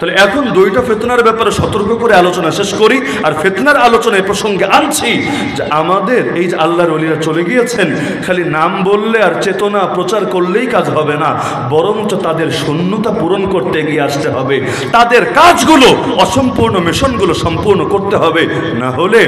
তাহলে এখন দুইটা ফিতনার ব্যাপারে সতর্ক করে আলোচনা শেষ করি। আর ফিতনার আলোচনায় প্রসঙ্গে আনছি যে আমাদের এই যে আল্লাহর ওলিরা চলে গিয়েছেন, খালি নাম বললে আর চেতনা প্রচার করলেই কাজ হবে না, বরঞ্চ তাদের শূন্যতা পূরণ করতে এগিয়ে আসতে হবে। তাদের কাজগুলো, অসম্পূর্ণ মিশনগুলো সম্পূর্ণ করতে হবে। না হলে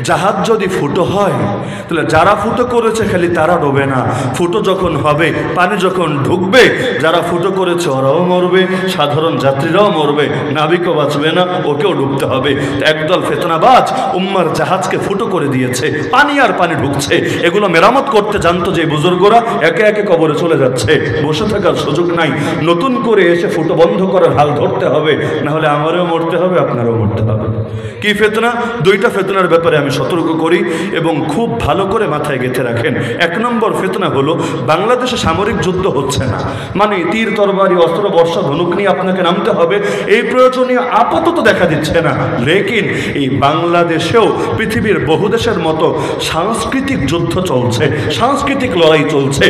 জাহাজ যদি ফুটো হয়, তাহলে যারা ফুটো করেছে খালি তারা ডোবে না, ফুটো যখন হবে, পানি যখন ঢুকবে, যারা ফুটো করেছে ওরাও মরবে, সাধারণ যাত্রীরাও মরবে, নাবিকও বাঁচবে না, ওকেও ডুবতে হবে। একদল ফিতনাবাজ উম্মার জাহাজকে ফুটো করে দিয়েছে, পানি আর পানি ঢুকছে। এগুলো মেরামত করতে জানতো যে বুজুর্গরা, একে একে কবরে চলে যাচ্ছে, বসে থাকার সুযোগ নাই, নতুন করে এসে ফুটো বন্ধ করার হাল ধরতে হবে, না হলে আমারও মরতে হবে, আপনারও মরতে হবে। কি ফিতনা? দুইটা ফিতনার ব্যাপারে আমি সতর্ক করি এবং খুব ভালো করে মাথায় গেঁথে রাখেন। এক নম্বর ফিতনা হলো বাংলাদেশে সামরিক যুদ্ধ হচ্ছে না, মানে তীর তরবারি অস্ত্র বর্ষা ধনুক নিয়ে আপনাকে নামতে হবে, এই প্রয়োজনীয় আপাতত দেখা দিচ্ছে না। লেকিন এই বাংলাদেশেও পৃথিবীর বহু দেশের মতো সাংস্কৃতিক যুদ্ধ চলছে, সাংস্কৃতিক লড়াই চলছে।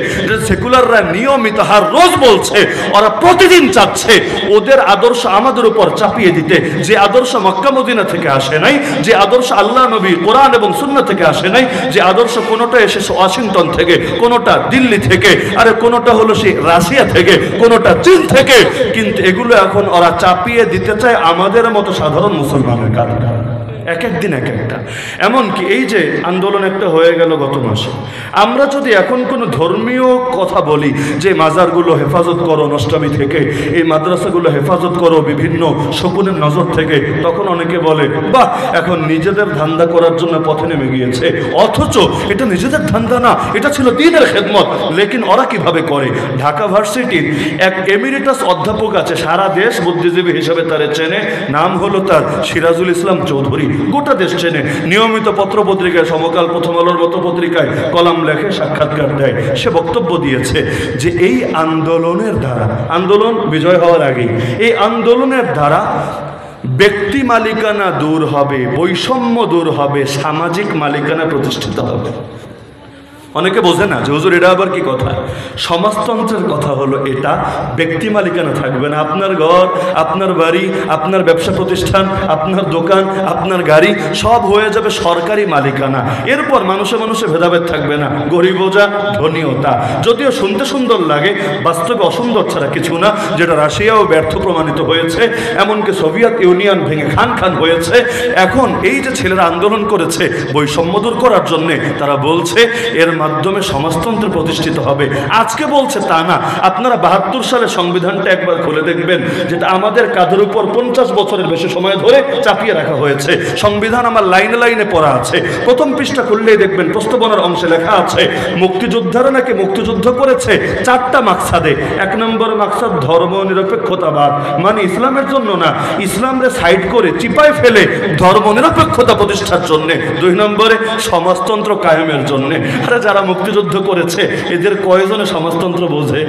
সেকুলাররা নিয়মিত হার রোজ বলছে, ওরা প্রতিদিন চাচ্ছে ওদের আদর্শ আমাদের উপর চাপিয়ে দিতে, যে আদর্শ মক্কা মদিনা থেকে আসে নাই, যে আদর্শ আল্লাহ নবী কোরআন এবং সুন্নাহ থেকে আসে নাই, যে আদর্শ কোনোটা এসেছে ওয়াশিংটন থেকে, কোনোটা দিল্লি থেকে, আরে কোনোটা হলো সেই রাশিয়া থেকে, কোনোটা চীন থেকে, কিন্তু এগুলো এখন ওরা চাপিয়ে দিতে চায় আমাদের মতো সাধারণ মুসলমানের কাছে। এক এক দিন এক একটা। এমনকি এই যে আন্দোলন একটা হয়ে গেল গত মাসে, আমরা যদি এখন কোনো ধর্মীয় কথা বলি যে মাজারগুলো হেফাজত করো নষ্টামি থেকে, এই মাদ্রাসাগুলো হেফাজত করো বিভিন্ন শকুনের নজর থেকে, তখন অনেকে বলে বাহ, এখন নিজেদের ধান্দা করার জন্য পথে নেমে গিয়েছে। অথচ এটা নিজেদের ধান্দা না, এটা ছিল দ্বীনের খেদমত। লেকিন ওরা কিভাবে করে? ঢাকা ভার্সিটির এক এমিরিটাস অধ্যাপক আছে, সারা দেশ বুদ্ধিজীবী হিসেবে তারে চেনে, নাম হলো তার সিরাজুল ইসলাম চৌধুরী, গোটা দেশ চেনে, নিয়মিত পত্র পত্রিকায়, সমকাল, প্রথম আলোর মতো পত্রিকায় কলাম লেখে, সাক্ষাৎকার দেয়। সে বক্তব্য দিয়েছে যে এই আন্দোলনের দ্বারা, আন্দোলন বিজয় হওয়ার আগেই, এই আন্দোলনের দ্বারা ব্যক্তি মালিকানা দূর হবে, বৈষম্য দূর হবে, সামাজিক মালিকানা প্রতিষ্ঠিত হবে। অনেকে বোঝে না যে হুজুর এটা আবার কি কথা। সমাজতন্ত্রের কথা হলো এটা, ব্যক্তি মালিকানা থাকবে না। আপনার ঘর, আপনার বাড়ি, আপনার ব্যবসা প্রতিষ্ঠান, আপনার দোকান, আপনার গাড়ি সব হয়ে যাবে সরকারি মালিকানা। এরপর মানুষে মানুষে ভেদাভেদ থাকবে না, গরিবও যা ধনীও তা। যদিও শুনতে সুন্দর লাগে, বাস্তবে অসুন্দর ছাড়া কিছু না, যেটা রাশিয়াও ব্যর্থ প্রমাণিত হয়েছে, এমনকি সোভিয়েত ইউনিয়ন ভেঙে খান খান হয়েছে। এখন এই যে ছেলেরা আন্দোলন করেছে বৈষম্য দূর করার জন্যে, তারা বলছে এর মাধ্যমে সমাজতন্ত্র প্রতিষ্ঠিত হবে। আজকে বলছে তা না, আপনারা ৭২ সালে সংবিধানটা একবার খুলে দেখবেন, যেটা আমাদের কাঁধের উপর ৫০ বছরের বেশি সময় ধরে চাপিয়ে রাখা হয়েছে। সংবিধান আমার লাইনে লাইনে পড়া আছে, প্রথম পৃষ্ঠা খুললেই দেখবেন প্রস্তাবনার অংশে লেখা আছে মুক্তিযোদ্ধারা নাকি মুক্তিযুদ্ধ করেছে ৪টা মাকসাদে। ১ নম্বর মাকসাদ ধর্ম নিরপেক্ষতাবাদ, মানে ইসলামের জন্য না, ইসলামরে সাইড করে চিপায় ফেলে ধর্ম নিরপেক্ষতা প্রতিষ্ঠার জন্য। ২ নম্বরে সমাজতন্ত্র কায়েমের জন্য। আরে যারা মুক্তিযুদ্ধ করেছে এদের কয়জনে সমাজতন্ত্র বোঝে?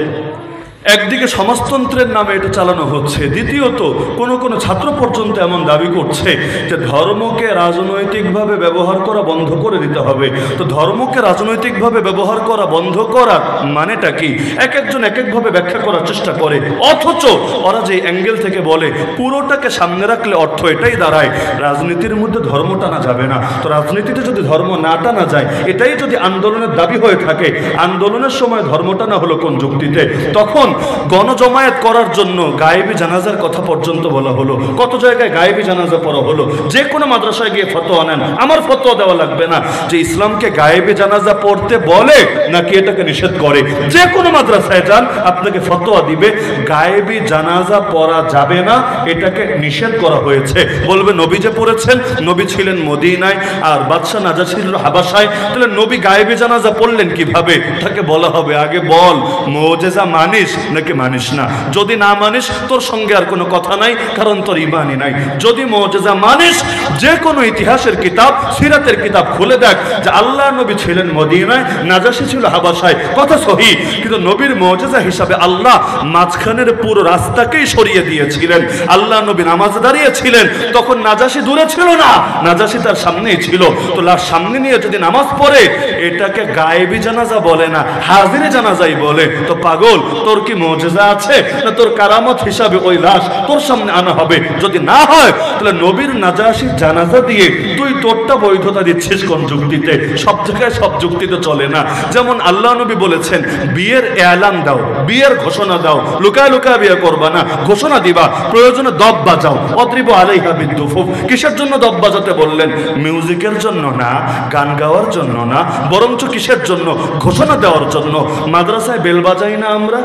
একদিকে সমাজতন্ত্রের নামে এটা চালানো হচ্ছে, দ্বিতীয়ত কোন কোন ছাত্র পর্যন্ত এমন দাবি করছে যে ধর্মকে রাজনৈতিকভাবে ব্যবহার করা বন্ধ করে দিতে হবে। তো ধর্মকে রাজনৈতিকভাবে ব্যবহার করা বন্ধ করার মানেটা কি? এক একজন এক একভাবে ব্যাখ্যা করার চেষ্টা করে, অথচ ওরা যে অ্যাঙ্গেল থেকে বলে পুরোটাকে সামনে রাখলে অর্থ এটাই দাঁড়ায় রাজনীতির মধ্যে ধর্ম টানা যাবে না। তো রাজনীতিতে যদি ধর্ম না টানা যায়, এটাই যদি আন্দোলনের দাবি হয়ে থাকে, আন্দোলনের সময় ধর্ম টানা হলো কোন যুক্তিতে? তখন গণজমায়েত করার জন্য গায়েবী জানাজার কথা পর্যন্ত বলা হলো। কত জায়গায় গায়েবী জানাজা পড়া হলো। যে কোনো মাদ্রাসায় গিয়ে ফতোয়া নেন, আমার ফতোয়া দেওয়া লাগবে না যে ইসলামকে গায়েবী জানাজা পড়তে বলে নাকি এটাকে নিষেধ করে। যে কোনো মাদ্রাসায় যান, আপনাকে ফতোয়া দিবে গায়েবী জানাজা পড়া যাবে না, এটাকে নিষেধ করা হয়েছে। বলবে নবী যে পড়েছেন, নবী ছিলেন মদিনায় আর বাদশাহ নাজাশী ছিল হাবাসায়, তাহলে নবী গায়েবী জানাজা পড়লেন কিভাবে? তাকে বলা হবে আগে বল মুজিজা মানিস নাকি মানিস না। যদি না মানিস তোর সঙ্গে আর কোনো কথা নাই, কারণ তোর ইমানই নাই। যদি মুজিজা মানিস, যে কোনো ইতিহাসের কিতাব, সিরাতের কিতাব খুলে দেখ যে আল্লাহ নবী ছিলেন মদিনায়, নাজাশী ছিল হাবাসায়, কথা সহি। কিন্তু নবীর মুজিজা হিসাবে আল্লাহ মাঝখানের পুরো রাস্তাকেই সরিয়ে দিয়েছিলেন। আল্লাহ নবী নামাজে দাঁড়িয়েছিলেন, তখন নাজাশী দূরে ছিল না, নাজাশী তার সামনেই ছিল। তো লাশ সামনে নিয়ে যদি নামাজ পড়ে, এটাকে গায়েবী জানাজা বলে না, হাজিরে জানাজাই বলে। তো পাগল, তোর কি মুজিজা আছে, না তোর কারামত হিসাবে ওই লাশ তোর সামনে আনা হবে। যদি না হয় তাহলে নবীর নাজাশি জানাজা দিয়ে তুই তোরটা বৈধতা দিচ্ছিস কোন যুক্তিতে? সব জায়গায় সব যুক্তিতে চলে না। যেমন আল্লাহ নবী বলেছেন বিয়ের এলান দাও, বিয়ের ঘোষণা দাও, লুকায় লুকায় বিয়ে করবা না, ঘোষণা দিবা, প্রয়োজনে দব বাজাও, অত্রিব আলাইহা বিদ্যুফুফ। কিসের জন্য দব বাজাতে বললেন? মিউজিকের জন্য না, গান গাওয়ার জন্য না, বরঞ্চ কিসের জন্য? ঘোষণা দেওয়ার জন্য। মাদ্রাসায় বেল বাজাই না আমরা?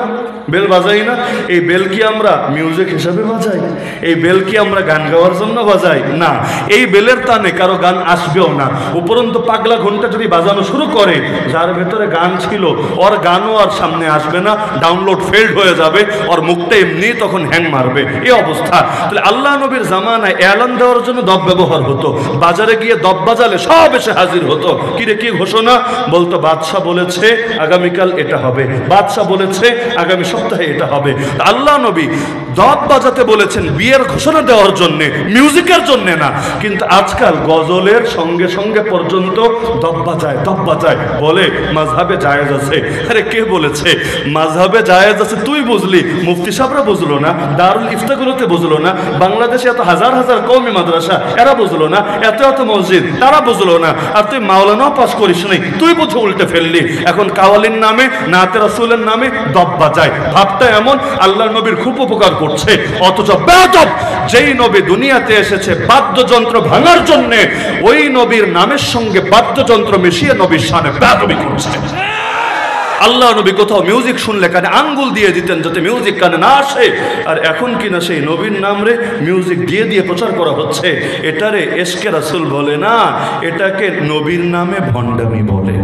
বেল বাজাই না? এই বেল কি আমরা মিউজিক হিসাবে বাজাই? এই বেল কি আমরা গান গাওয়ার জন্য বাজাই? না। এই বেলের টানে কারো গান আসবেও না। উপরন্তু পাগলা ঘন্টা যদি বাজানো শুরু করে, যার ভেতরে গান ছিল ওর গানও আর সামনে আসবে না, ডাউনলোড ফেল্ড হয়ে যাবে, ওর মুখটা এমনি তখন হ্যাং মারবে, এই অবস্থা। তাহলে আল্লাহ নবীর জামানায় এলান দেওয়ার জন্য দব ব্যবহার হতো। বাজারে গিয়ে দব বাজালে সব এসে হাজির হতো। কিরে কি ঘোষণা? বলতো বাদশাহ বলেছে আগামীকাল এটা হবে, বাদশাহ বলেছে আগামী সপ্তাহে এটা হবে। আল্লাহ নবী দব বাজাতে বলেছেন বিয়ের ঘোষণা দেওয়ার জন্য, মিউজিকের জন্য না। কিন্তু আজকাল গজলের সঙ্গে সঙ্গে পর্যন্ত দব বাজায়, দব বাজায়, বলে মাযহাবে জায়েজ আছে। আরে কে বলেছে মাযহাবে জায়েজ আছে? তুই বুঝলি, মুফতি সাহেবরা বুঝলো না, দারুল ইফতাগুলোতে বুঝলো না, বাংলাদেশে এত হাজার হাজার কওমি মাদ্রাসা এরা বুঝলো না, এত এত মসজিদ তারা বুঝলো না, আর তুই মাওলানাও পাস করিস নাই, তুই বুঝে উল্টে ফেললি। এখন কাওয়ালির নামে, নাতে রাসূলের নামে দব বাজায়। ভাবটা এমন আল্লাহর নবীর খুব উপকার করছে, অথচ বেয়াদব যেই নবী দুনিয়াতে এসেছে বাদ্যযন্ত্র ভাঙার জন্য, ওই নবীর নামের সঙ্গে বাদ্যযন্ত্র মিশিয়ে নবীর শানে বেয়াদবি করছে। আল্লাহ নবী কোথাও মিউজিক শুনলে কানে আঙ্গুল দিয়ে দিতেন যাতে মিউজিক কানে না আসে। আর এখন কিনা সেই নবীর নাম রে মিউজিক দিয়ে দিয়ে প্রচার করা হচ্ছে। এটারে এশকে রাসূল বলে না, এটাকে নবীর নামে ভণ্ডামি বলে।